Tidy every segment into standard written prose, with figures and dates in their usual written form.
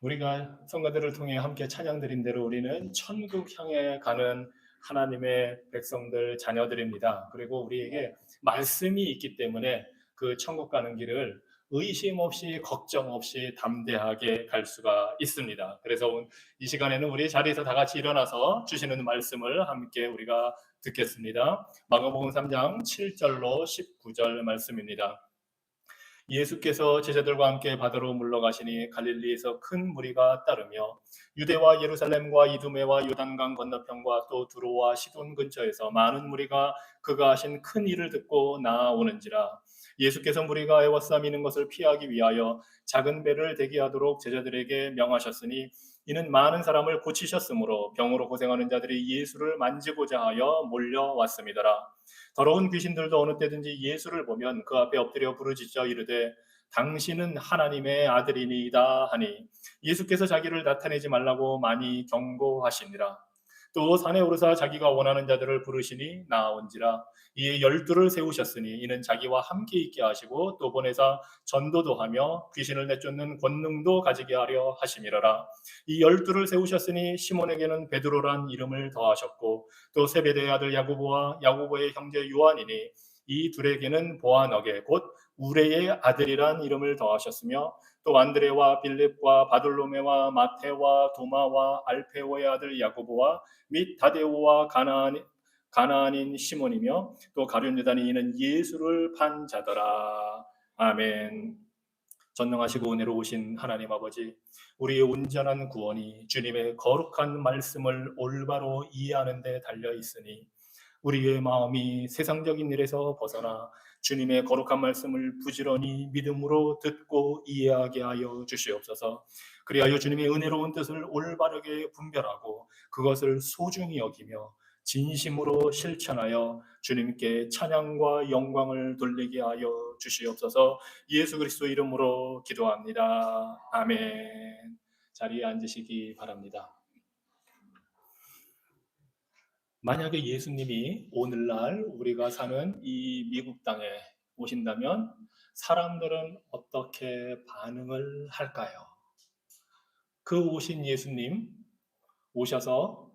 우리가 성가들을 통해 함께 찬양드린 대로 우리는 천국 향해 가는 하나님의 백성들, 자녀들입니다. 그리고 우리에게 말씀이 있기 때문에 그 천국 가는 길을 의심 없이 걱정 없이 담대하게 갈 수가 있습니다. 그래서 이 시간에는 우리 자리에서 다 같이 일어나서 주시는 말씀을 함께 우리가 듣겠습니다. 마가복음 3장 7절로 19절 말씀입니다. 예수께서 제자들과 함께 바다로 물러가시니 갈릴리에서 큰 무리가 따르며 유대와 예루살렘과 이두메와 요단강 건너편과 또 두로와 시돈 근처에서 많은 무리가 그가 하신 큰 일을 듣고 나아오는지라. 예수께서 무리가 애워싸미는 것을 피하기 위하여 작은 배를 대기하도록 제자들에게 명하셨으니 이는 많은 사람을 고치셨으므로 병으로 고생하는 자들이 예수를 만지고자 하여 몰려왔음이더라. 더러운 귀신들도 어느 때든지 예수를 보면 그 앞에 엎드려 부르짖어 이르되 당신은 하나님의 아들이니이다 하니 예수께서 자기를 나타내지 말라고 많이 경고하시니라. 또 산에 오르사 자기가 원하는 자들을 부르시니 나온지라. 이에 열두를 세우셨으니 이는 자기와 함께 있게 하시고 또 보내사 전도도 하며 귀신을 내쫓는 권능도 가지게 하려 하심이라라. 이 열두를 세우셨으니 시몬에게는 베드로란 이름을 더하셨고 또 세베대의 아들 야고보와 야고보의 형제 요한이니 이 둘에게는 보아너게 곧 우레의 아들이란 이름을 더하셨으며 또 안드레와 빌립과 바돌로메와 마테와 도마와 알페오의 아들 야고보와 및 다데오와 가나안인 시몬이며 또 가룟 유다니 이는 예수를 판 자더라. 아멘. 전능하시고 은혜로우신 하나님 아버지, 우리의 온전한 구원이 주님의 거룩한 말씀을 올바로 이해하는 데 달려 있으니 우리의 마음이 세상적인 일에서 벗어나 주님의 거룩한 말씀을 부지런히 믿음으로 듣고 이해하게 하여 주시옵소서. 그리하여 주님의 은혜로운 뜻을 올바르게 분별하고 그것을 소중히 여기며 진심으로 실천하여 주님께 찬양과 영광을 돌리게 하여 주시옵소서. 예수 그리스도 이름으로 기도합니다. 아멘. 자리에 앉으시기 바랍니다. 만약에 예수님이 오늘날 우리가 사는 이 미국 땅에 오신다면 사람들은 어떻게 반응을 할까요? 그 오신 예수님 오셔서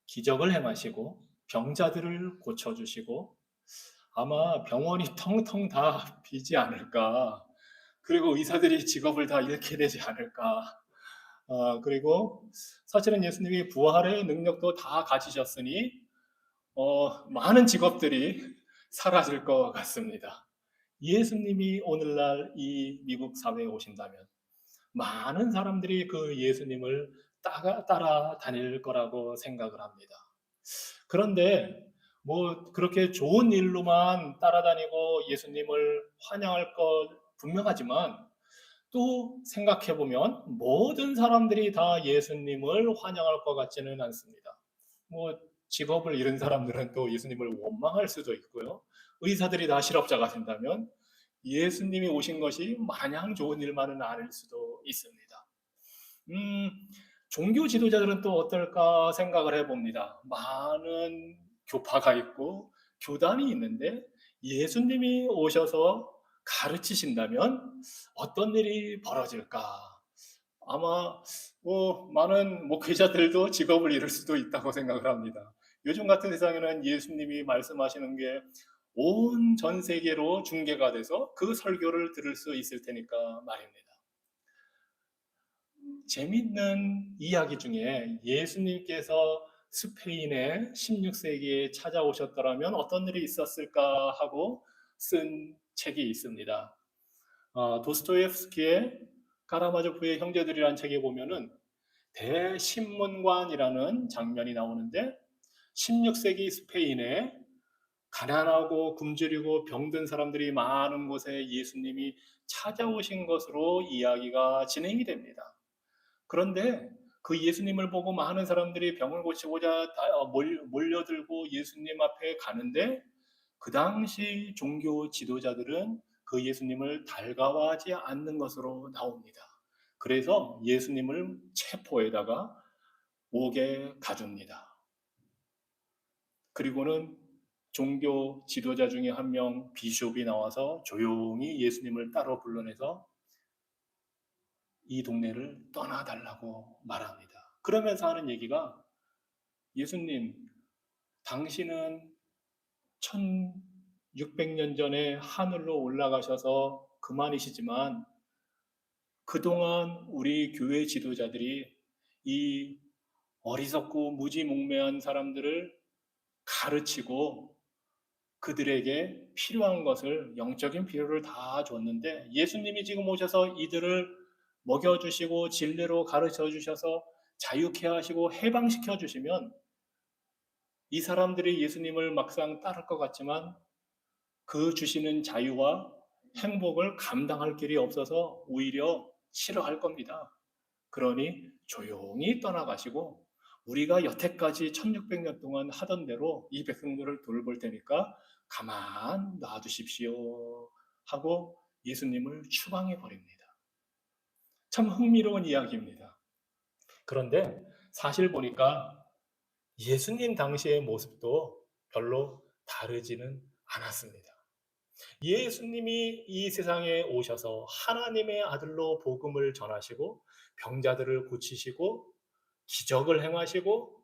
기적을 행하시고 병자들을 고쳐주시고 아마 병원이 텅텅 다 비지 않을까. 그리고 의사들이 직업을 다 잃게 되지 않을까. 그리고 사실은 예수님이 부활의 능력도 다 가지셨으니 많은 직업들이 사라질 것 같습니다. 예수님이 오늘날 이 미국 사회에 오신다면 많은 사람들이 그 예수님을 따라다닐 거라고 생각을 합니다. 그런데 뭐 그렇게 좋은 일로만 따라다니고 예수님을 환영할 것 분명하지만 또 생각해 보면 모든 사람들이 다 예수님을 환영할 것 같지는 않습니다. 뭐 직업을 잃은 사람들은 또 예수님을 원망할 수도 있고요. 의사들이 다 실업자가 된다면 예수님이 오신 것이 마냥 좋은 일만은 아닐 수도 있습니다. 음, 종교 지도자들은 또 어떨까 생각을 해봅니다. 많은 교파가 있고 교단이 있는데 예수님이 오셔서 가르치신다면 어떤 일이 벌어질까? 아마 많은 목회자들도 직업을 잃을 수도 있다고 생각을 합니다. 요즘 같은 세상에는 예수님이 말씀하시는 게 온 전 세계로 중계가 돼서 그 설교를 들을 수 있을 테니까 말입니다. 재밌는 이야기 중에 예수님께서 스페인에 16세기에 찾아오셨더라면 어떤 일이 있었을까 하고 쓴 책이 있습니다. 도스토옙스키의 카라마조프의 형제들이라는 책에 보면은 대신문관이라는 장면이 나오는데 16세기 스페인에 가난하고 굶주리고 병든 사람들이 많은 곳에 예수님이 찾아오신 것으로 이야기가 진행이 됩니다. 그런데 그 예수님을 보고 많은 사람들이 병을 고치고자 몰려들고 예수님 앞에 가는데 그 당시 종교 지도자들은 그 예수님을 달가워하지 않는 것으로 나옵니다. 그래서 예수님을 체포에다가 옥에 가둡니다. 그리고는 종교 지도자 중에 한 명 비숍이 나와서 조용히 예수님을 따로 불러내서 이 동네를 떠나달라고 말합니다. 그러면서 하는 얘기가, 예수님, 당신은 1600년 전에 하늘로 올라가셔서 그만이시지만 그동안 우리 교회 지도자들이 이 어리석고 무지몽매한 사람들을 가르치고 그들에게 필요한 것을, 영적인 필요를 다 줬는데, 예수님이 지금 오셔서 이들을 먹여주시고 진리로 가르쳐 주셔서 자유케 하시고 해방시켜 주시면 이 사람들이 예수님을 막상 따를 것 같지만 그 주시는 자유와 행복을 감당할 길이 없어서 오히려 싫어할 겁니다. 그러니 조용히 떠나가시고 우리가 여태까지 1600년 동안 하던 대로 이 백성들을 돌볼 테니까 가만 놔두십시오 하고 예수님을 추방해 버립니다. 참 흥미로운 이야기입니다. 그런데 사실 보니까 예수님 당시의 모습도 별로 다르지는 않았습니다. 예수님이 이 세상에 오셔서 하나님의 아들로 복음을 전하시고 병자들을 고치시고 기적을 행하시고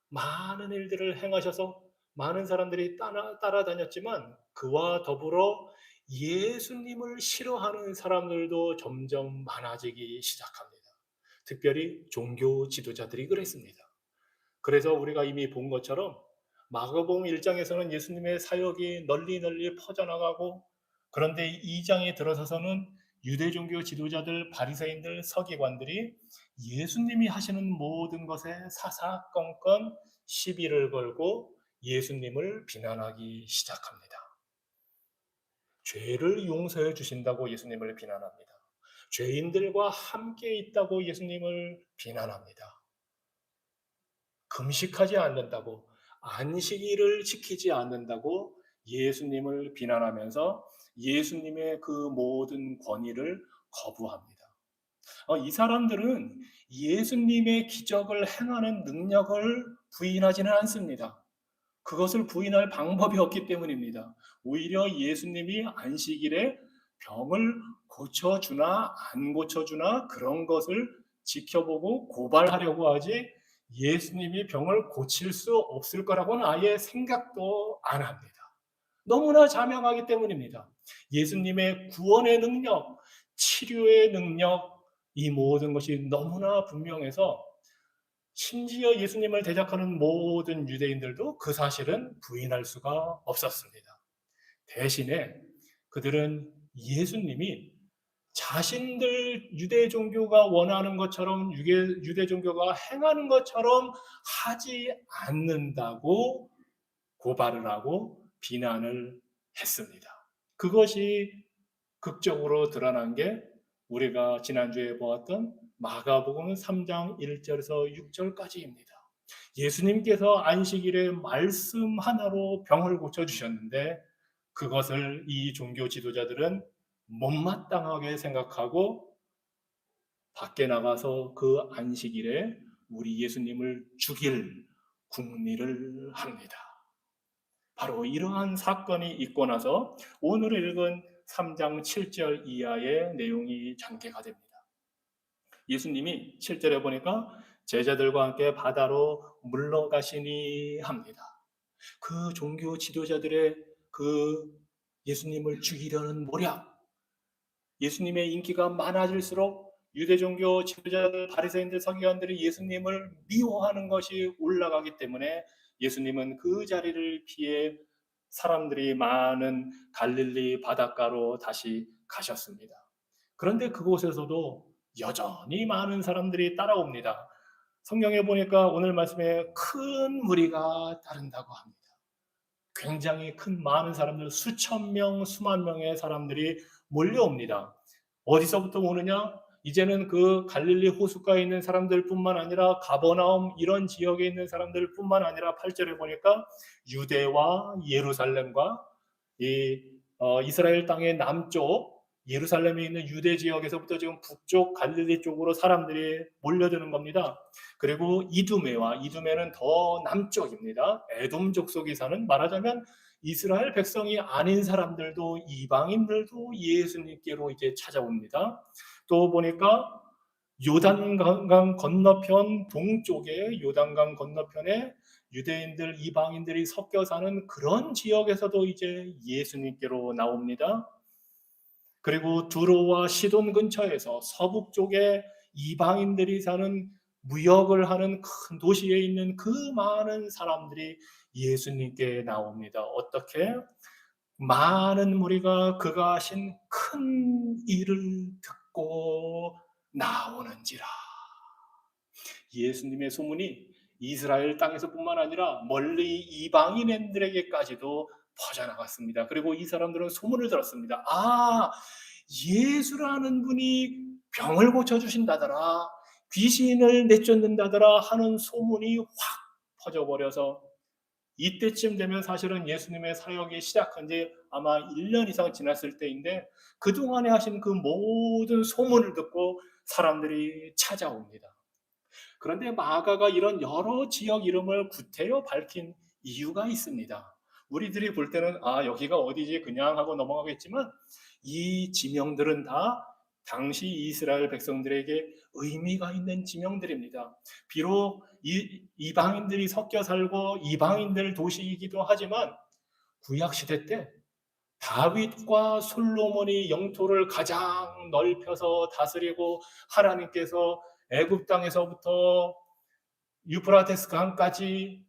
많은 일들을 행하셔서 많은 사람들이 따라다녔지만 그와 더불어 예수님을 싫어하는 사람들도 점점 많아지기 시작합니다. 특별히 종교 지도자들이 그랬습니다. 그래서 우리가 이미 본 것처럼 마가복음 1장에서는 예수님의 사역이 널리 널리 퍼져나가고, 그런데 2장에 들어서서는 유대 종교 지도자들, 바리새인들, 서기관들이 예수님이 하시는 모든 것에 사사건건 시비를 걸고 예수님을 비난하기 시작합니다. 죄를 용서해 주신다고 예수님을 비난합니다. 죄인들과 함께 있다고 예수님을 비난합니다. 금식하지 않는다고, 안식일을 지키지 않는다고 예수님을 비난하면서 예수님의 그 모든 권위를 거부합니다. 이 사람들은 예수님의 기적을 행하는 능력을 부인하지는 않습니다. 그것을 부인할 방법이 없기 때문입니다. 오히려 예수님이 안식일에 병을 고쳐주나 안 고쳐주나 그런 것을 지켜보고 고발하려고 하지, 예수님이 병을 고칠 수 없을 거라고는 아예 생각도 안 합니다. 너무나 자명하기 때문입니다. 예수님의 구원의 능력, 치료의 능력, 이 모든 것이 너무나 분명해서 심지어 예수님을 대적하는 모든 유대인들도 그 사실은 부인할 수가 없었습니다. 대신에 그들은 예수님이 자신들 유대 종교가 원하는 것처럼, 유대 종교가 행하는 것처럼 하지 않는다고 고발을 하고 비난을 했습니다. 그것이 극적으로 드러난 게 우리가 지난주에 보았던 마가복음 3장 1절에서 6절까지입니다. 예수님께서 안식일에 말씀 하나로 병을 고쳐주셨는데 그것을 이 종교 지도자들은 못마땅하게 생각하고 밖에 나가서 그 안식일에 우리 예수님을 죽일 궁리를 합니다. 바로 이러한 사건이 있고 나서 오늘 읽은 3장 7절 이하의 내용이 전개가 됩니다. 예수님이 7절에 보니까 제자들과 함께 바다로 물러가시니 합니다. 그 종교 지도자들의 그 예수님을 죽이려는 모략, 예수님의 인기가 많아질수록 유대 종교 지도자들, 바리새인들, 서기관들이 예수님을 미워하는 것이 올라가기 때문에 예수님은 그 자리를 피해 사람들이 많은 갈릴리 바닷가로 다시 가셨습니다. 그런데 그곳에서도 여전히 많은 사람들이 따라옵니다. 성경에 보니까 오늘 말씀에 큰 무리가 따른다고 합니다. 굉장히 큰 많은 사람들, 수천 명, 수만 명의 사람들이 몰려옵니다. 어디서부터 오느냐? 이제는 그 갈릴리 호숫가에 있는 사람들뿐만 아니라 가버나움 이런 지역에 있는 사람들뿐만 아니라 8절에 보니까 유대와 예루살렘과 이스라엘 땅의 남쪽 예루살렘에 있는 유대 지역에서부터 지금 북쪽 갈릴리 쪽으로 사람들이 몰려드는 겁니다. 그리고 이두메는 더 남쪽입니다. 에돔 족속이 사는, 말하자면 이스라엘 백성이 아닌 사람들도, 이방인들도 예수님께로 이제 찾아옵니다. 또 보니까 요단강 건너편 동쪽에 요단강 건너편에 유대인들 이방인들이 섞여 사는 그런 지역에서도 이제 예수님께로 나옵니다. 그리고 두로와 시돈 근처에서 서북 쪽에 이방인들이 사는 무역을 하는 큰 도시에 있는 그 많은 사람들이 예수님께 나옵니다. 어떻게? 많은 무리가 그가 하신 큰 일을 듣고 나오는지라. 예수님의 소문이 이스라엘 땅에서뿐만 아니라 멀리 이방인들에게까지도 퍼져나갔습니다. 그리고 이 사람들은 소문을 들었습니다. 아, 예수라는 분이 병을 고쳐주신다더라, 귀신을 내쫓는다더라 하는 소문이 확 퍼져버려서 이때쯤 되면 사실은 예수님의 사역이 시작한 지 아마 1년 이상 지났을 때인데 그동안에 하신 그 모든 소문을 듣고 사람들이 찾아옵니다. 그런데 마가가 이런 여러 지역 이름을 구태여 밝힌 이유가 있습니다. 우리들이 볼 때는 여기가 어디지 그냥 하고 넘어가겠지만 이 지명들은 다 당시 이스라엘 백성들에게 의미가 있는 지명들입니다. 비록 이방인들이 섞여 살고 이방인들 도시이기도 하지만 구약 시대 때 다윗과 솔로몬이 영토를 가장 넓혀서 다스리고 하나님께서 애굽 땅에서부터 유프라테스 강까지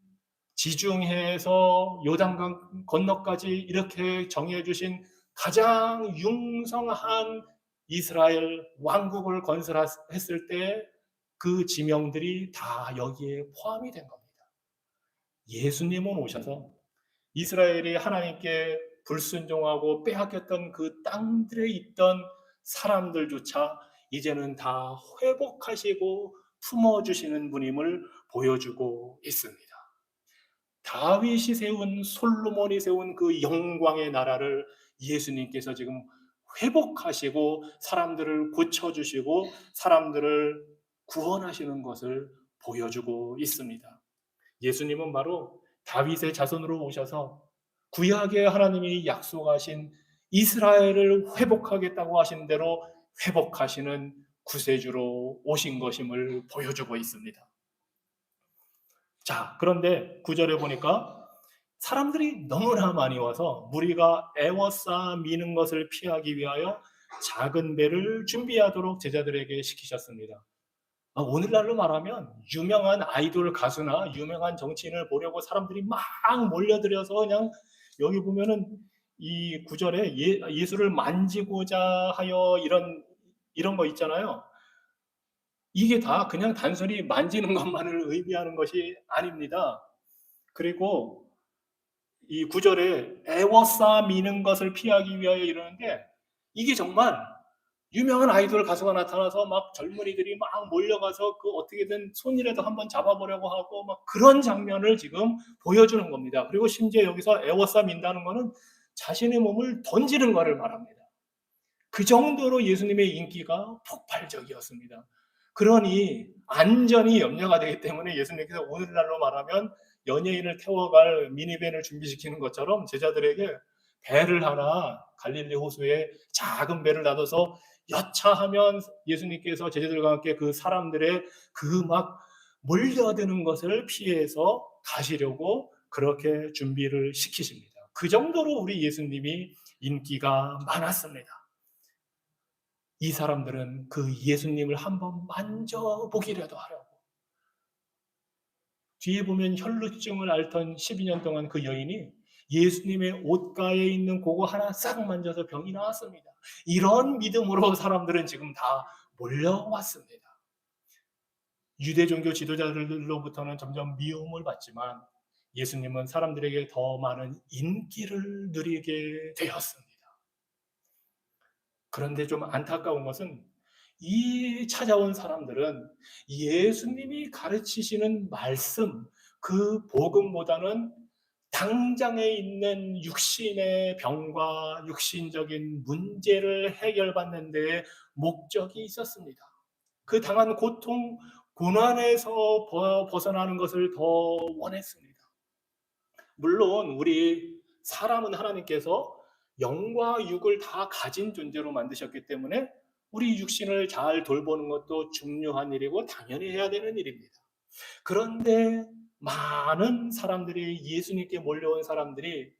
지중해에서 요단강 건너까지 이렇게 정해 주신 가장 융성한 이스라엘 왕국을 건설했을 때 그 지명들이 다 여기에 포함이 된 겁니다. 예수님은 오셔서 이스라엘이 하나님께 불순종하고 빼앗겼던 그 땅들에 있던 사람들조차 이제는 다 회복하시고 품어주시는 분임을 보여주고 있습니다. 다윗이 세운, 솔로몬이 세운 그 영광의 나라를 예수님께서 지금 회복하시고 사람들을 고쳐주시고 사람들을 구원하시는 것을 보여주고 있습니다. 예수님은 바로 다윗의 자손으로 오셔서 구약에 하나님이 약속하신 이스라엘을 회복하겠다고 하신 대로 회복하시는 구세주로 오신 것임을 보여주고 있습니다. 자, 그런데 9절에 보니까 사람들이 너무나 많이 와서 무리가 애워싸 미는 것을 피하기 위하여 작은 배를 준비하도록 제자들에게 시키셨습니다. 오늘날로 말하면 유명한 아이돌 가수나 유명한 정치인을 보려고 사람들이 막 몰려들어서 그냥 여기 보면은 이 구절에 예수를 만지고자 하여 이런 거 있잖아요. 이게 다 그냥 단순히 만지는 것만을 의미하는 것이 아닙니다. 그리고 이 구절에 애워싸 미는 것을 피하기 위하여 이러는데 이게 정말 유명한 아이돌 가수가 나타나서 막 젊은이들이 막 몰려가서 그 어떻게든 손이라도 한번 잡아보려고 하고 막 그런 장면을 지금 보여주는 겁니다. 그리고 심지어 여기서 애워싸 민다는 거는 자신의 몸을 던지는 것을 말합니다. 그 정도로 예수님의 인기가 폭발적이었습니다. 그러니 안전이 염려가 되기 때문에 예수님께서 오늘날로 말하면 연예인을 태워갈 미니밴을 준비시키는 것처럼 제자들에게 배를 하나 갈릴리 호수에 작은 배를 놔둬서 여차하면 예수님께서 제자들과 함께 그 사람들의 그 막 몰려드는 것을 피해서 가시려고 그렇게 준비를 시키십니다. 그 정도로 우리 예수님이 인기가 많았습니다. 이 사람들은 그 예수님을 한번 만져보기라도 하려고 뒤에 보면 혈루증을 앓던 12년 동안 그 여인이 예수님의 옷가에 있는 그거 하나 싹 만져서 병이 나았습니다. 이런 믿음으로 사람들은 지금 다 몰려왔습니다. 유대 종교 지도자들로부터는 점점 미움을 받지만 예수님은 사람들에게 더 많은 인기를 누리게 되었습니다. 그런데 좀 안타까운 것은 이 찾아온 사람들은 예수님이 가르치시는 말씀, 그 복음보다는 당장에 있는 육신의 병과 육신적인 문제를 해결받는 데에 목적이 있었습니다. 그 당한 고통, 고난에서 벗어나는 것을 더 원했습니다. 물론 우리 사람은 하나님께서 영과 육을 다 가진 존재로 만드셨기 때문에 우리 육신을 잘 돌보는 것도 중요한 일이고 당연히 해야 되는 일입니다. 그런데 많은 사람들이 예수님께 몰려온 사람들이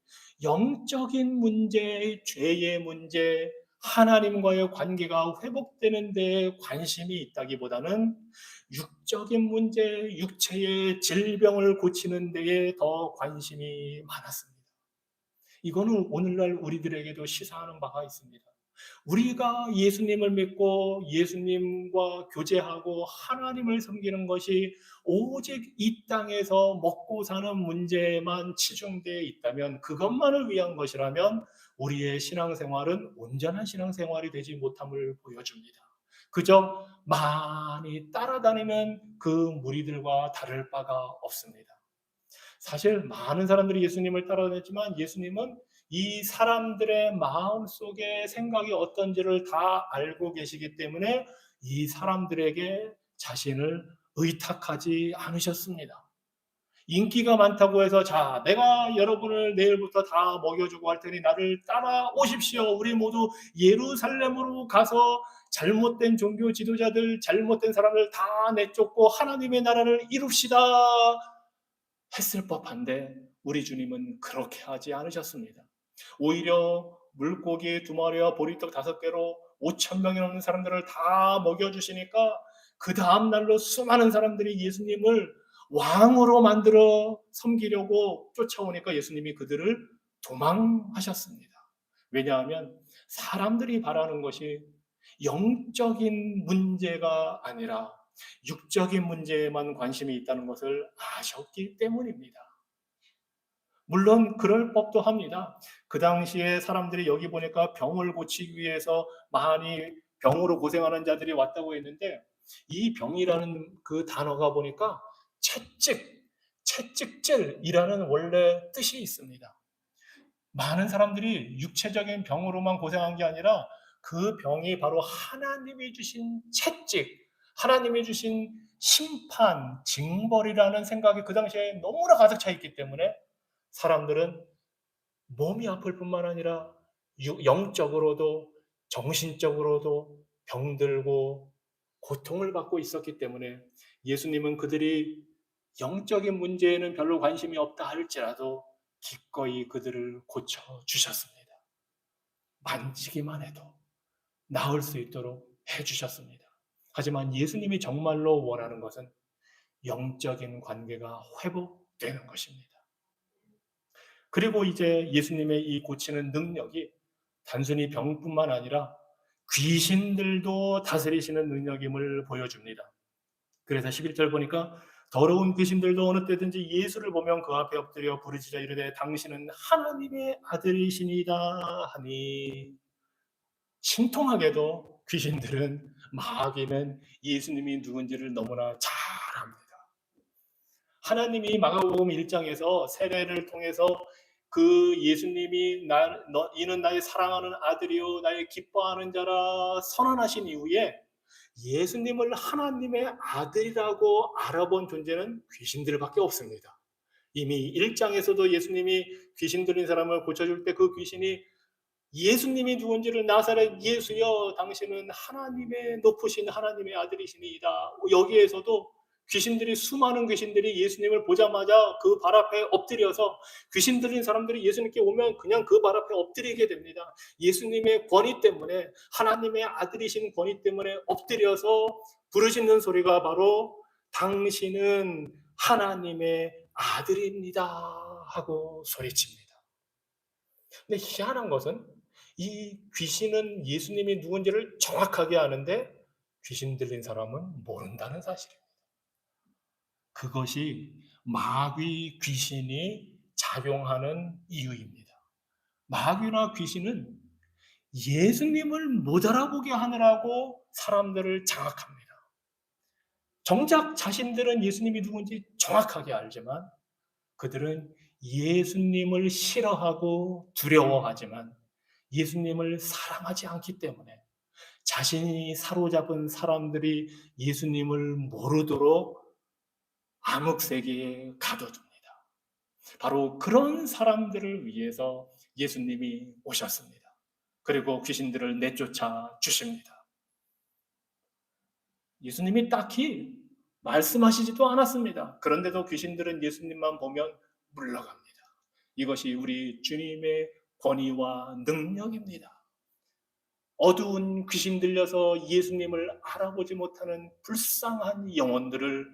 영적인 문제, 죄의 문제, 하나님과의 관계가 회복되는 데 관심이 있다기보다는 육적인 문제, 육체의 질병을 고치는 데에 더 관심이 많았습니다. 이거는 오늘날 우리들에게도 시사하는 바가 있습니다. 우리가 예수님을 믿고 예수님과 교제하고 하나님을 섬기는 것이 오직 이 땅에서 먹고 사는 문제에만 치중되어 있다면, 그것만을 위한 것이라면 우리의 신앙생활은 온전한 신앙생활이 되지 못함을 보여줍니다. 그저 많이 따라다니는 그 무리들과 다를 바가 없습니다. 사실 많은 사람들이 예수님을 따라다녔지만 예수님은 이 사람들의 마음속에 생각이 어떤지를 다 알고 계시기 때문에 이 사람들에게 자신을 의탁하지 않으셨습니다. 인기가 많다고 해서 자, 내가 여러분을 내일부터 다 먹여주고 할 테니 나를 따라오십시오. 우리 모두 예루살렘으로 가서 잘못된 종교 지도자들, 잘못된 사람을 다 내쫓고 하나님의 나라를 이룹시다 했을 법한데 우리 주님은 그렇게 하지 않으셨습니다. 오히려 물고기 2마리와 보리떡 5개로 5,000명이 넘는 사람들을 다 먹여주시니까 그 다음 날로 수많은 사람들이 예수님을 왕으로 만들어 섬기려고 쫓아오니까 예수님이 그들을 도망하셨습니다. 왜냐하면 사람들이 바라는 것이 영적인 문제가 아니라 육적인 문제에만 관심이 있다는 것을 아셨기 때문입니다. 물론 그럴 법도 합니다. 그 당시에 사람들이 여기 보니까 병을 고치기 위해서 많이 병으로 고생하는 자들이 왔다고 했는데 이 병이라는 그 단어가 보니까 채찍질이라는 원래 뜻이 있습니다. 많은 사람들이 육체적인 병으로만 고생한 게 아니라 그 병이 바로 하나님이 주신 채찍, 하나님이 주신 심판, 징벌이라는 생각이 그 당시에 너무나 가득 차 있기 때문에 사람들은 몸이 아플 뿐만 아니라 영적으로도 정신적으로도 병들고 고통을 받고 있었기 때문에 예수님은 그들이 영적인 문제에는 별로 관심이 없다 할지라도 기꺼이 그들을 고쳐주셨습니다. 만지기만 해도 나을 수 있도록 해주셨습니다. 하지만 예수님이 정말로 원하는 것은 영적인 관계가 회복되는 것입니다. 그리고 이제 예수님의 이 고치는 능력이 단순히 병뿐만 아니라 귀신들도 다스리시는 능력임을 보여줍니다. 그래서 11절 보니까 더러운 귀신들도 어느 때든지 예수를 보면 그 앞에 엎드려 부르짖어 이르되 당신은 하나님의 아들이시니이다 하니, 신통하게도 귀신들은 마귀는 예수님이 누군지를 너무나 잘 압니다. 하나님이 마가복음 1장에서 세례를 통해서 그 예수님이 이는 나의 사랑하는 아들이요 나의 기뻐하는 자라 선언하신 이후에 예수님을 하나님의 아들이라고 알아본 존재는 귀신들밖에 없습니다. 이미 1장에서도 예수님이 귀신 들린 사람을 고쳐줄 때 그 귀신이 예수님이 누군지를 나사렛 예수여 당신은 하나님의 높으신 하나님의 아들이시니이다. 여기에서도 수많은 귀신들이 예수님을 보자마자 그 발 앞에 엎드려서, 귀신 들린 사람들이 예수님께 오면 그냥 그 발 앞에 엎드리게 됩니다. 예수님의 권위 때문에, 하나님의 아들이신 권위 때문에 엎드려서 부르짖는 소리가 바로 당신은 하나님의 아들입니다 하고 소리칩니다. 근데 희한한 것은 이 귀신은 예수님이 누군지를 정확하게 아는데 귀신 들린 사람은 모른다는 사실입니다. 그것이 마귀 귀신이 작용하는 이유입니다. 마귀나 귀신은 예수님을 못 알아보게 하느라고 사람들을 장악합니다. 정작 자신들은 예수님이 누군지 정확하게 알지만 그들은 예수님을 싫어하고 두려워하지만 예수님을 사랑하지 않기 때문에 자신이 사로잡은 사람들이 예수님을 모르도록 암흑세계에 가둬둡니다. 바로 그런 사람들을 위해서 예수님이 오셨습니다. 그리고 귀신들을 내쫓아 주십니다. 예수님이 딱히 말씀하시지도 않았습니다. 그런데도 귀신들은 예수님만 보면 물러갑니다. 이것이 우리 주님의 권위와 능력입니다. 어두운 귀신 들려서 예수님을 알아보지 못하는 불쌍한 영혼들을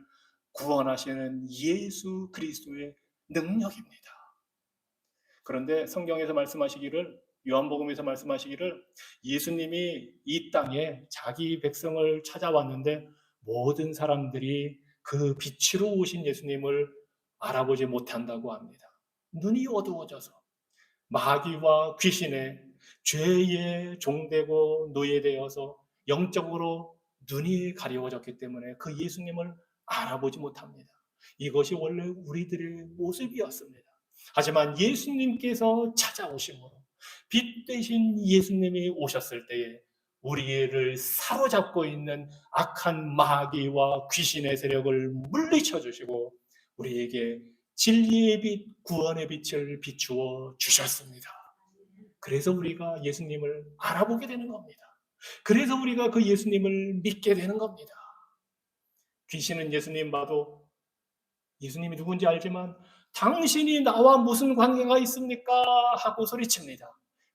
구원하시는 예수 그리스도의 능력입니다. 그런데 성경에서 말씀하시기를, 요한복음에서 말씀하시기를, 예수님이 이 땅에 자기 백성을 찾아왔는데 모든 사람들이 그 빛으로 오신 예수님을 알아보지 못한다고 합니다. 눈이 어두워져서 마귀와 귀신의 죄의 종되고 노예되어서 영적으로 눈이 가려워졌기 때문에 그 예수님을 알아보지 못합니다. 이것이 원래 우리들의 모습이었습니다. 하지만 예수님께서 찾아오심으로 빛 대신 예수님이 오셨을 때에 우리를 사로잡고 있는 악한 마귀와 귀신의 세력을 물리쳐 주시고 우리에게 진리의 빛, 구원의 빛을 비추어 주셨습니다. 그래서 우리가 예수님을 알아보게 되는 겁니다. 그래서 우리가 그 예수님을 믿게 되는 겁니다. 귀신은 예수님 봐도 예수님이 누군지 알지만 당신이 나와 무슨 관계가 있습니까? 하고 소리칩니다.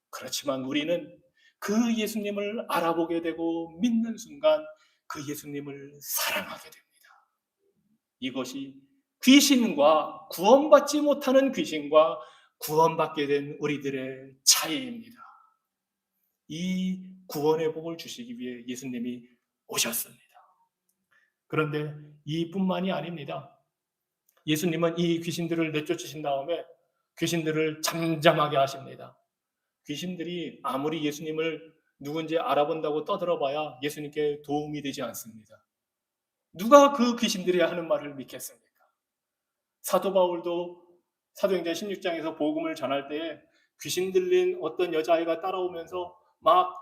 그렇지만 우리는 그 예수님을 알아보게 되고 믿는 순간 그 예수님을 사랑하게 됩니다. 이것이 귀신과 구원받지 못하는 귀신과 구원받게 된 우리들의 차이입니다. 이 구원의 복을 주시기 위해 예수님이 오셨습니다. 그런데 이뿐만이 아닙니다. 예수님은 이 귀신들을 내쫓으신 다음에 귀신들을 잠잠하게 하십니다. 귀신들이 아무리 예수님을 누군지 알아본다고 떠들어봐야 예수님께 도움이 되지 않습니다. 누가 그 귀신들이 하는 말을 믿겠습니까? 사도 바울도 사도행전 16장에서 복음을 전할 때에 귀신 들린 어떤 여자아이가 따라오면서 막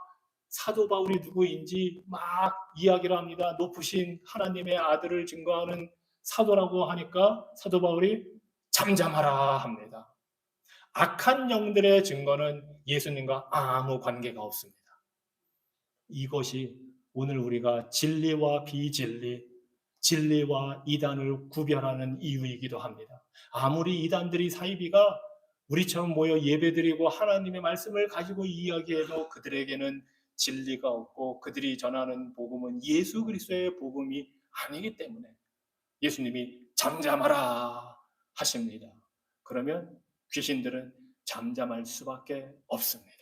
사도 바울이 누구인지 막 이야기를 합니다. 높으신 하나님의 아들을 증거하는 사도라고 하니까 사도 바울이 잠잠하라 합니다. 악한 영들의 증거는 예수님과 아무 관계가 없습니다. 이것이 오늘 우리가 진리와 비진리, 진리와 이단을 구별하는 이유이기도 합니다. 아무리 이단들이 사이비가 우리처럼 모여 예배드리고 하나님의 말씀을 가지고 이야기해도 그들에게는 진리가 없고 그들이 전하는 복음은 예수 그리스도의 복음이 아니기 때문에 예수님이 잠잠하라 하십니다. 그러면 귀신들은 잠잠할 수밖에 없습니다.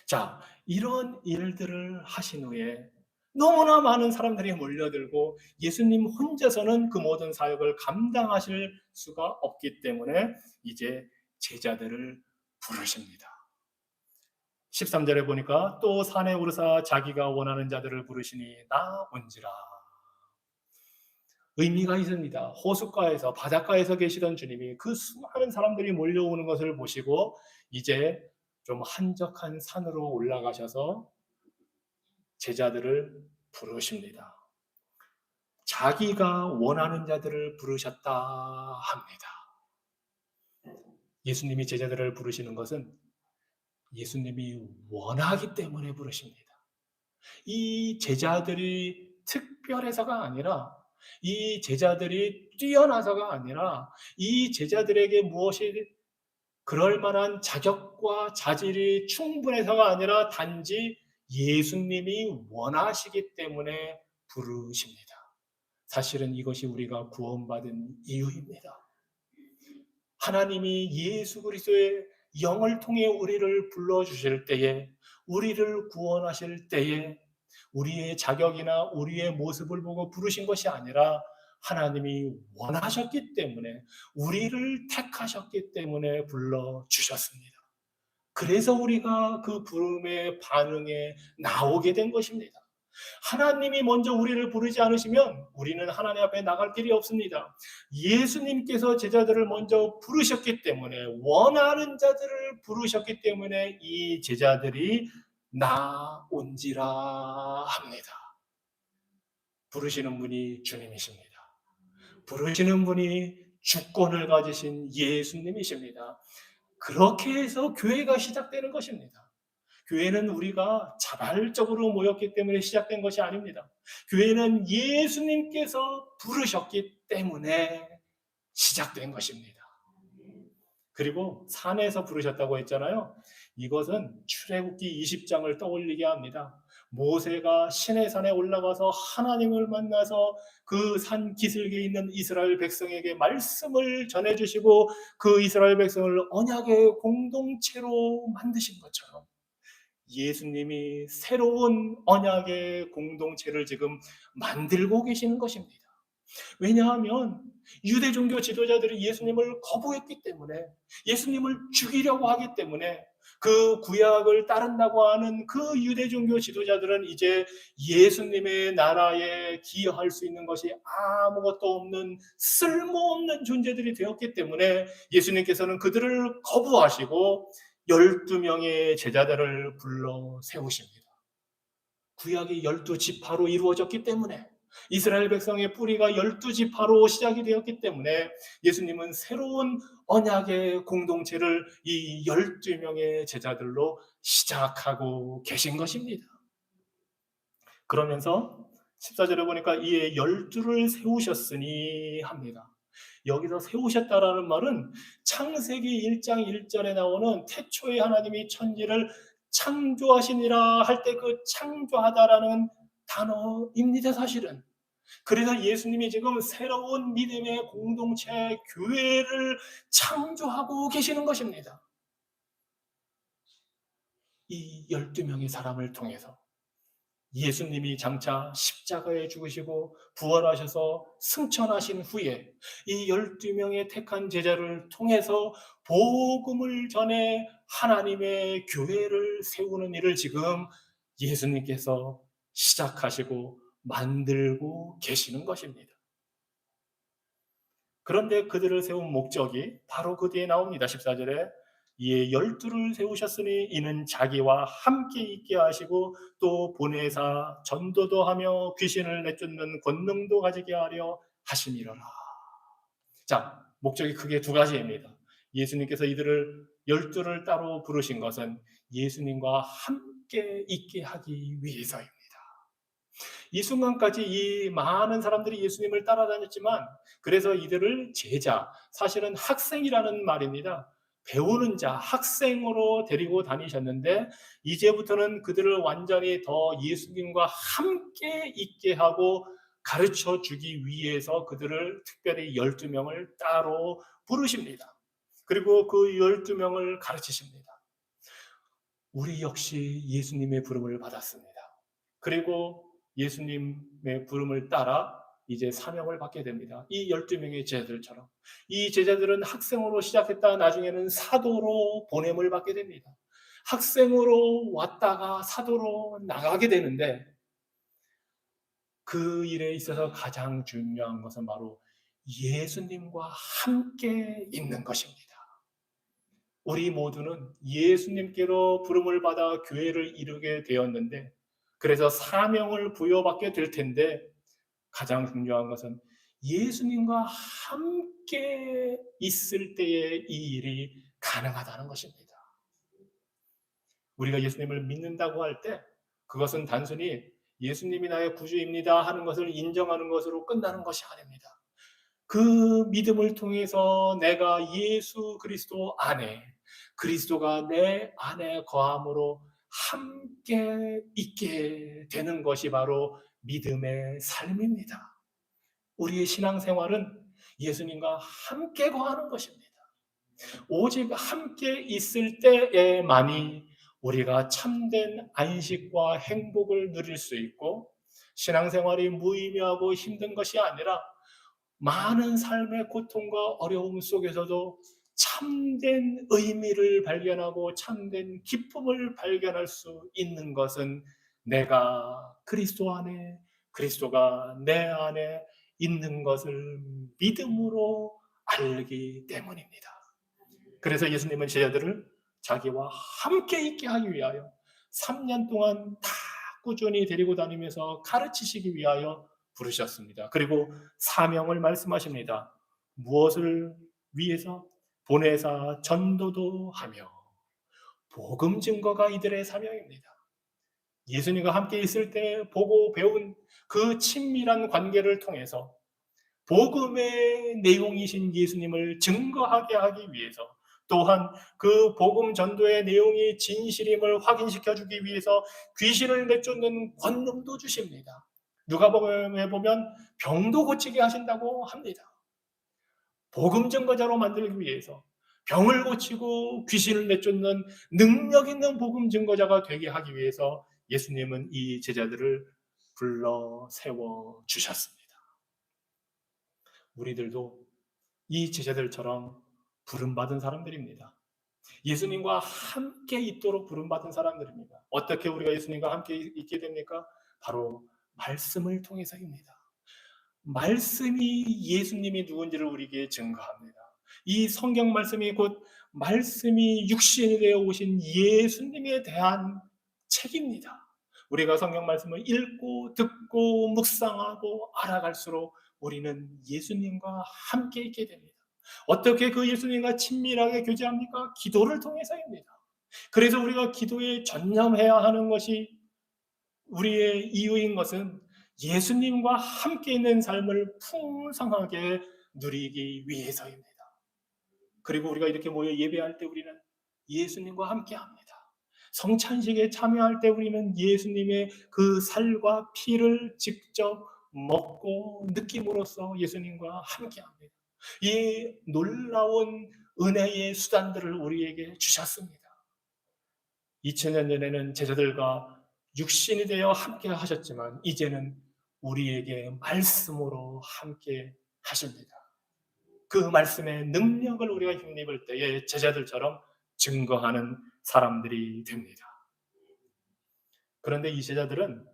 자, 이런 일들을 하신 후에 너무나 많은 사람들이 몰려들고 예수님 혼자서는 그 모든 사역을 감당하실 수가 없기 때문에 이제 제자들을 부르십니다. 13절에 보니까 또 산에 오르사 자기가 원하는 자들을 부르시니 나 온지라. 의미가 있습니다. 호숫가에서 바닷가에서 계시던 주님이 그 수많은 사람들이 몰려오는 것을 보시고 이제 좀 한적한 산으로 올라가셔서 제자들을 부르십니다. 자기가 원하는 자들을 부르셨다 합니다. 예수님이 제자들을 부르시는 것은 예수님이 원하기 때문에 부르십니다. 이 제자들이 특별해서가 아니라 이 제자들이 뛰어나서가 아니라 이 제자들에게 무엇이 그럴 만한 자격과 자질이 충분해서가 아니라 단지 예수님이 원하시기 때문에 부르십니다. 사실은 이것이 우리가 구원받은 이유입니다. 하나님이 예수 그리스도의 영을 통해 우리를 불러주실 때에, 우리를 구원하실 때에 우리의 자격이나 우리의 모습을 보고 부르신 것이 아니라 하나님이 원하셨기 때문에, 우리를 택하셨기 때문에 불러주셨습니다. 그래서 우리가 그 부름의 반응에 나오게 된 것입니다. 하나님이 먼저 우리를 부르지 않으시면 우리는 하나님 앞에 나갈 길이 없습니다. 예수님께서 제자들을 먼저 부르셨기 때문에, 원하는 자들을 부르셨기 때문에 이 제자들이 나 온지라 합니다. 부르시는 분이 주님이십니다. 부르시는 분이 주권을 가지신 예수님이십니다. 그렇게 해서 교회가 시작되는 것입니다. 교회는 우리가 자발적으로 모였기 때문에 시작된 것이 아닙니다. 교회는 예수님께서 부르셨기 때문에 시작된 것입니다. 그리고 산에서 부르셨다고 했잖아요. 이것은 출애굽기 20장을 떠올리게 합니다. 모세가 시내산에 올라가서 하나님을 만나서 그 산 기슭에 있는 이스라엘 백성에게 말씀을 전해주시고 그 이스라엘 백성을 언약의 공동체로 만드신 것처럼 예수님이 새로운 언약의 공동체를 지금 만들고 계시는 것입니다. 왜냐하면 유대 종교 지도자들이 예수님을 거부했기 때문에, 예수님을 죽이려고 하기 때문에, 그 구약을 따른다고 하는 그 유대 종교 지도자들은 이제 예수님의 나라에 기여할 수 있는 것이 아무것도 없는 쓸모없는 존재들이 되었기 때문에 예수님께서는 그들을 거부하시고 12명의 제자들을 불러 세우십니다. 구약이 12지파로 이루어졌기 때문에, 이스라엘 백성의 뿌리가 12지파로 시작이 되었기 때문에 예수님은 새로운 언약의 공동체를 이 12명의 제자들로 시작하고 계신 것입니다. 그러면서 14절에 보니까 이에 12를 세우셨으니 합니다. 여기서 세우셨다라는 말은 창세기 1장 1절에 나오는 태초에 하나님이 천지를 창조하시니라 할 때 그 창조하다라는 단어입니다, 사실은. 그래서 예수님이 지금 새로운 믿음의 공동체, 교회를 창조하고 계시는 것입니다. 이 12명의 사람을 통해서 예수님이 장차 십자가에 죽으시고 부활하셔서 승천하신 후에 이 12명의 택한 제자를 통해서 복음을 전해 하나님의 교회를 세우는 일을 지금 예수님께서 시작하시고 만들고 계시는 것입니다. 그런데 그들을 세운 목적이 바로 그 뒤에 나옵니다. 14절에 이에 12를 세우셨으니 이는 자기와 함께 있게 하시고 또 보내사 전도도 하며 귀신을 내쫓는 권능도 가지게 하려 하심이로라. 자, 목적이 크게 두 가지입니다. 예수님께서 이들을 12를 따로 부르신 것은 예수님과 함께 있게 하기 위해서입니다. 이 순간까지 이 많은 사람들이 예수님을 따라다녔지만, 그래서 이들을 제자, 사실은 학생이라는 말입니다. 배우는 자, 학생으로 데리고 다니셨는데 이제부터는 그들을 완전히 더 예수님과 함께 있게 하고 가르쳐 주기 위해서 그들을 특별히 12명을 따로 부르십니다. 그리고 그 12명을 가르치십니다. 우리 역시 예수님의 부름을 받았습니다. 그리고 예수님의 부름을 따라 이제 사명을 받게 됩니다. 이 12명의 제자들처럼. 이 제자들은 학생으로 시작했다 나중에는 사도로 보냄을 받게 됩니다. 학생으로 왔다가 사도로 나가게 되는데, 그 일에 있어서 가장 중요한 것은 바로 예수님과 함께 있는 것입니다. 우리 모두는 예수님께로 부름을 받아 교회를 이루게 되었는데, 그래서 사명을 부여받게 될 텐데, 가장 중요한 것은 예수님과 함께 있을 때에 이 일이 가능하다는 것입니다. 우리가 예수님을 믿는다고 할 때 그것은 단순히 예수님이 나의 구주입니다 하는 것을 인정하는 것으로 끝나는 것이 아닙니다. 그 믿음을 통해서 내가 예수 그리스도 안에, 그리스도가 내 안에 거함으로 함께 있게 되는 것이 바로 믿음의 삶입니다. 우리의 신앙생활은 예수님과 함께 거하는 것입니다. 오직 함께 있을 때에만이 우리가 참된 안식과 행복을 누릴 수 있고, 신앙생활이 무의미하고 힘든 것이 아니라 많은 삶의 고통과 어려움 속에서도 참된 의미를 발견하고 참된 기쁨을 발견할 수 있는 것은 내가 그리스도 안에, 그리스도가 내 안에 있는 것을 믿음으로 알기 때문입니다. 그래서 예수님은 제자들을 자기와 함께 있게 하기 위하여 3년 동안 다 꾸준히 데리고 다니면서 가르치시기 위하여 부르셨습니다. 그리고 사명을 말씀하십니다. 무엇을 위해서? 보내사 전도도 하며 복음 증거가 이들의 사명입니다. 예수님과 함께 있을 때 보고 배운 그 친밀한 관계를 통해서 복음의 내용이신 예수님을 증거하게 하기 위해서, 또한 그 복음 전도의 내용이 진실임을 확인시켜 주기 위해서 귀신을 내쫓는 권능도 주십니다. 누가복음에 보면 병도 고치게 하신다고 합니다. 복음 증거자로 만들기 위해서 병을 고치고 귀신을 내쫓는 능력 있는 복음 증거자가 되게 하기 위해서 예수님은 이 제자들을 불러 세워 주셨습니다. 우리들도 이 제자들처럼 부름받은 사람들입니다. 예수님과 함께 있도록 부름받은 사람들입니다. 어떻게 우리가 예수님과 함께 있게 됩니까? 바로 말씀을 통해서입니다. 말씀이 예수님이 누군지를 우리에게 증거합니다. 이 성경 말씀이 곧 말씀이 육신이 되어 오신 예수님에 대한 책입니다. 우리가 성경 말씀을 읽고 듣고 묵상하고 알아갈수록 우리는 예수님과 함께 있게 됩니다. 어떻게 그 예수님과 친밀하게 교제합니까? 기도를 통해서입니다. 그래서 우리가 기도에 전념해야 하는 것이, 우리의 이유인 것은 예수님과 함께 있는 삶을 풍성하게 누리기 위해서입니다. 그리고 우리가 이렇게 모여 예배할 때 우리는 예수님과 함께 합니다. 성찬식에 참여할 때 우리는 예수님의 그 살과 피를 직접 먹고 느낌으로써 예수님과 함께 합니다. 이 놀라운 은혜의 수단들을 우리에게 주셨습니다. 2000년 전에는 제자들과 육신이 되어 함께 하셨지만 이제는 우리에게 말씀으로 함께 하십니다. 그 말씀의 능력을 우리가 힘입을 때에 제자들처럼 증거하는 사람들이 됩니다. 그런데 이 제자들은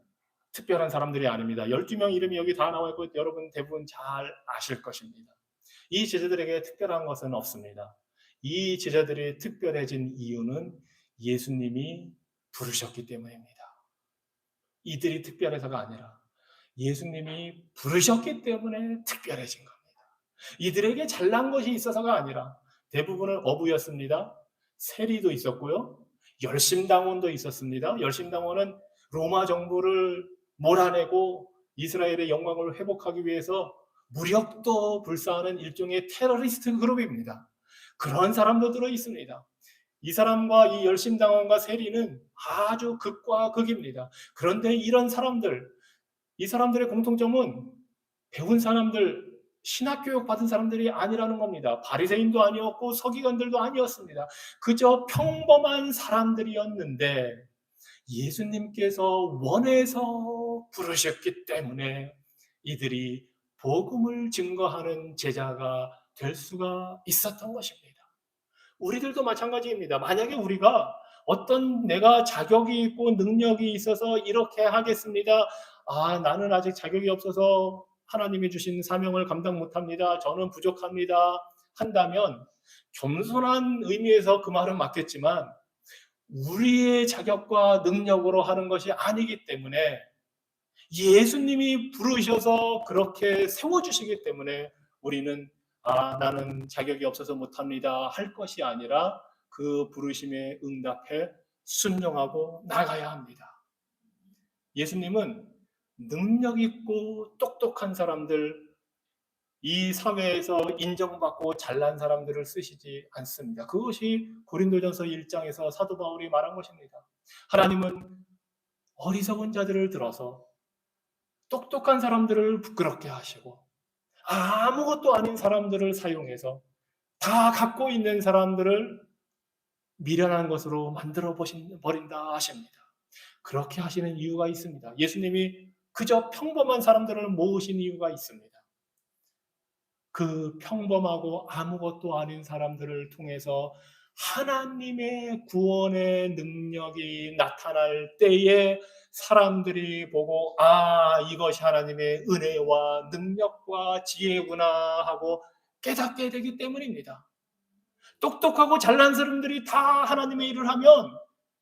특별한 사람들이 아닙니다. 12명 이름이 여기 다 나와 있고 여러분 대부분 잘 아실 것입니다. 이 제자들에게 특별한 것은 없습니다. 이 제자들이 특별해진 이유는 예수님이 부르셨기 때문입니다. 이들이 특별해서가 아니라 예수님이 부르셨기 때문에 특별해진 겁니다. 이들에게 잘난 것이 있어서가 아니라 대부분은 어부였습니다. 세리도 있었고요. 열심당원도 있었습니다. 열심당원은 로마 정부를 몰아내고 이스라엘의 영광을 회복하기 위해서 무력도 불사하는 일종의 테러리스트 그룹입니다. 그런 사람도 들어 있습니다. 이 사람과 이 열심당원과 세리는 아주 극과 극입니다. 그런데 이런 사람들, 이 사람들의 공통점은 배운 사람들, 신학교육 받은 사람들이 아니라는 겁니다. 바리새인도 아니었고 서기관들도 아니었습니다. 그저 평범한 사람들이었는데 예수님께서 원해서 부르셨기 때문에 이들이 복음을 증거하는 제자가 될 수가 있었던 것입니다. 우리들도 마찬가지입니다. 만약에 우리가 어떤 내가 자격이 있고 능력이 있어서 이렇게 하겠습니다. 나는 아직 자격이 없어서 하나님이 주신 사명을 감당 못합니다. 저는 부족합니다. 한다면 겸손한 의미에서 그 말은 맞겠지만 우리의 자격과 능력으로 하는 것이 아니기 때문에 예수님이 부르셔서 그렇게 세워주시기 때문에 우리는 나는 자격이 없어서 못합니다 할 것이 아니라 그 부르심에 응답해 순종하고 나가야 합니다. 예수님은 능력 있고 똑똑한 사람들, 이 사회에서 인정받고 잘난 사람들을 쓰시지 않습니다. 그것이 고린도전서 1장에서 사도 바울이 말한 것입니다. 하나님은 어리석은 자들을 들어서 똑똑한 사람들을 부끄럽게 하시고 아무것도 아닌 사람들을 사용해서 다 갖고 있는 사람들을 미련한 것으로 만들어 버린다 하십니다. 그렇게 하시는 이유가 있습니다. 예수님이 그저 평범한 사람들을 모으신 이유가 있습니다. 그 평범하고 아무것도 아닌 사람들을 통해서 하나님의 구원의 능력이 나타날 때에 사람들이 보고 이것이 하나님의 은혜와 능력과 지혜구나 하고 깨닫게 되기 때문입니다. 똑똑하고 잘난 사람들이 다 하나님의 일을 하면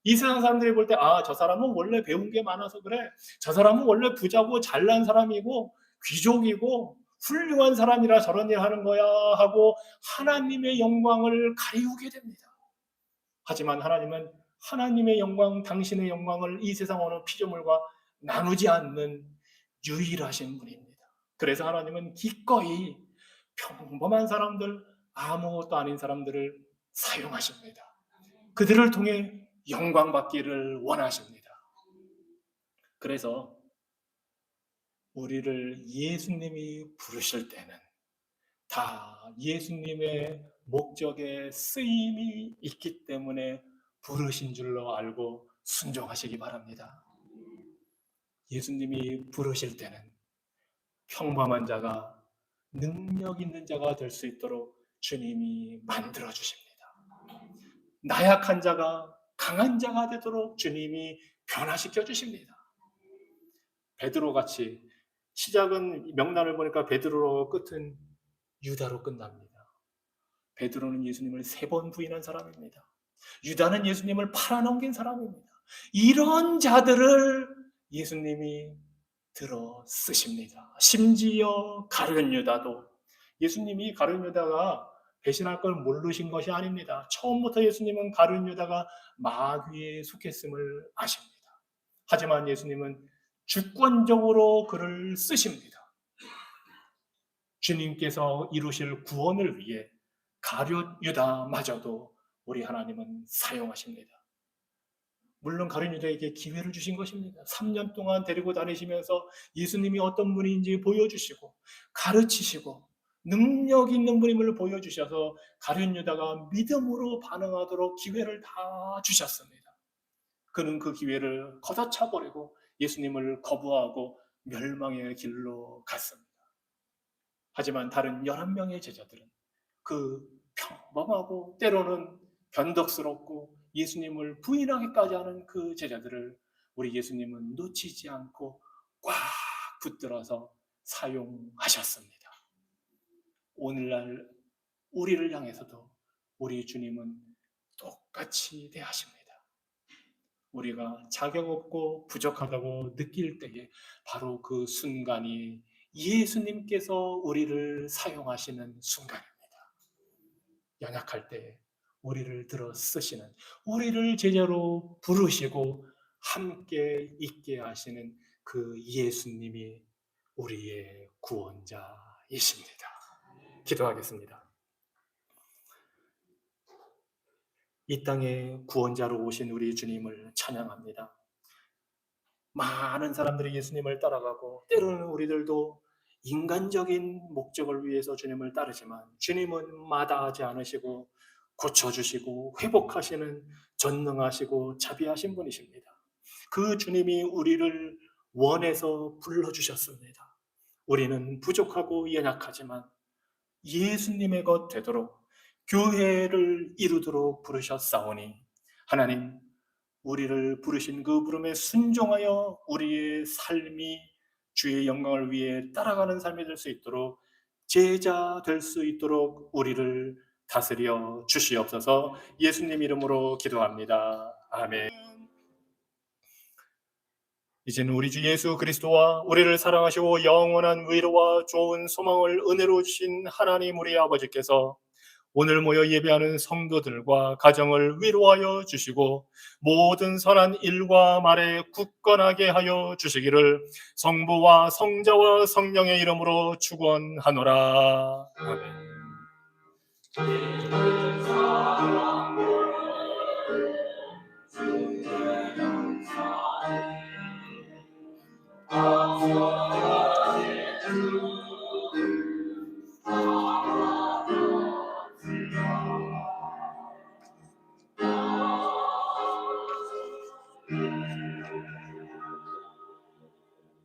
이 세상 사람들이 볼 때 저 사람은 원래 배운 게 많아서 그래. 저 사람은 원래 부자고 잘난 사람이고 귀족이고 훌륭한 사람이라 저런 일 하는 거야 하고 하나님의 영광을 가리우게 됩니다. 하지만 하나님은 하나님의 영광, 당신의 영광을 이 세상 어느 피조물과 나누지 않는 유일하신 분입니다. 그래서 하나님은 기꺼이 평범한 사람들, 아무것도 아닌 사람들을 사용하십니다. 그들을 통해 영광 받기를 원하십니다. 그래서 우리를 예수님이 부르실 때는 다 예수님의 목적에 쓰임이 있기 때문에 부르신 줄로 알고 순종하시기 바랍니다. 예수님이 부르실 때는 평범한 자가 능력 있는 자가 될 수 있도록 주님이 만들어 주십니다. 나약한 자가 강한 자가 되도록 주님이 변화시켜 주십니다. 베드로같이 시작은 명단을 보니까 베드로, 끝은 유다로 끝납니다. 베드로는 예수님을 3번 부인한 사람입니다. 유다는 예수님을 팔아넘긴 사람입니다. 이런 자들을 예수님이 들어 쓰십니다. 심지어 가룟 유다도, 예수님이 가룟 유다가 배신할 걸 모르신 것이 아닙니다. 처음부터 예수님은 가룟 유다가 마귀에 속했음을 아십니다. 하지만 예수님은 주권적으로 그를 쓰십니다. 주님께서 이루실 구원을 위해 가룟 유다마저도 우리 하나님은 사용하십니다. 물론 가룟 유다에게 기회를 주신 것입니다. 3년 동안 데리고 다니시면서 예수님이 어떤 분인지 보여주시고 가르치시고 능력 있는 분임을 보여주셔서 가룟 유다가 믿음으로 반응하도록 기회를 다 주셨습니다. 그는 그 기회를 걷어차 버리고 예수님을 거부하고 멸망의 길로 갔습니다. 하지만 다른 11명의 제자들은 그 평범하고 때로는 변덕스럽고 예수님을 부인하기까지 하는 그 제자들을 우리 예수님은 놓치지 않고 꽉 붙들어서 사용하셨습니다. 오늘날 우리를 향해서도 우리 주님은 똑같이 대하십니다. 우리가 자격 없고 부족하다고 느낄 때에 바로 그 순간이 예수님께서 우리를 사용하시는 순간입니다. 연약할 때 우리를 들어 쓰시는, 우리를 제자로 부르시고 함께 있게 하시는 그 예수님이 우리의 구원자이십니다. 기도하겠습니다. 이 땅에 구원자로 오신 우리 주님을 찬양합니다. 많은 사람들이 예수님을 따라가고 때로는 우리들도 인간적인 목적을 위해서 주님을 따르지만 주님은 마다하지 않으시고 고쳐주시고 회복하시는 전능하시고 자비하신 분이십니다. 그 주님이 우리를 원해서 불러주셨습니다. 우리는 부족하고 연약하지만 예수님의 것 되도록 교회를 이루도록 부르셨사오니 하나님, 우리를 부르신 그 부름에 순종하여 우리의 삶이 주의 영광을 위해 따라가는 삶이 될 수 있도록, 제자 될 수 있도록 우리를 다스려 주시옵소서. 예수님 이름으로 기도합니다. 아멘. 이제는 우리 주 예수 그리스도와 우리를 사랑하시고 영원한 위로와 좋은 소망을 은혜로 주신 하나님 우리 아버지께서 오늘 모여 예배하는 성도들과 가정을 위로하여 주시고 모든 선한 일과 말에 굳건하게 하여 주시기를 성부와 성자와 성령의 이름으로 축원하노라. 아멘.